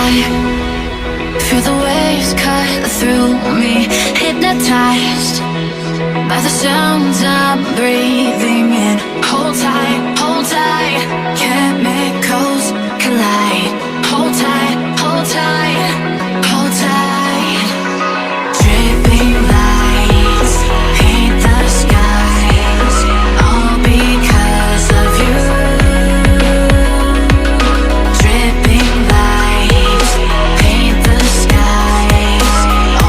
high. Feel the waves cut through me, hypnotized by the sounds I'm breathing in. Hold tight, chemicals collide. Hold tight, hold tight, hold tight. Dripping lights paint the skies, all because of you. Dripping lights paint the skies,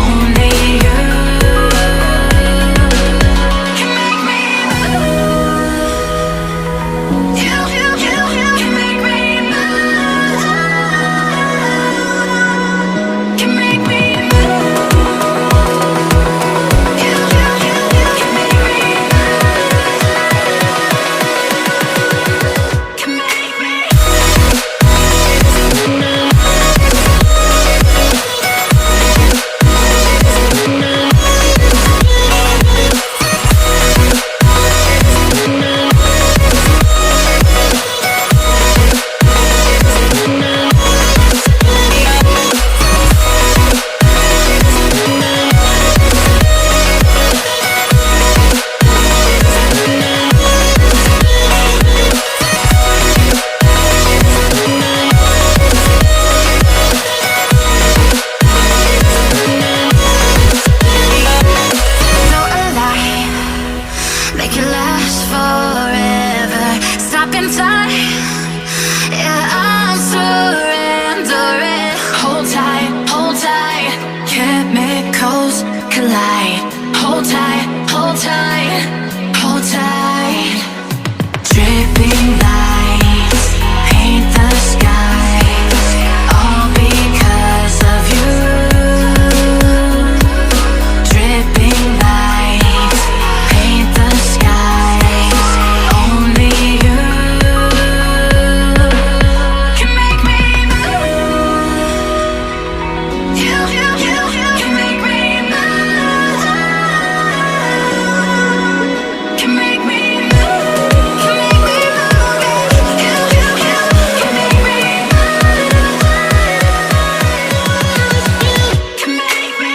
only you can make me move. You can make me move. Can make me move. You can make me move. Can make me. So alive, make it last forever. Stop in time, yeah, I'm surrendering. Hold tight, chemicals collide. Hold tight, hold tight, hold tight. Dripping lights paint the skies, all because of you. Dripping lights paint the skies, only you can make me move. You can make me move. Can make me move. Can make me move. You can make me move. Can make me.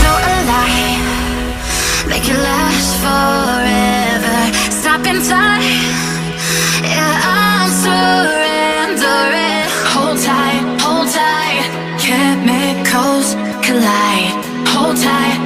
So alive, make it last forever. Stop in time, yeah, I'm surrendering. Hold tight, chemicals collide. Hold tight,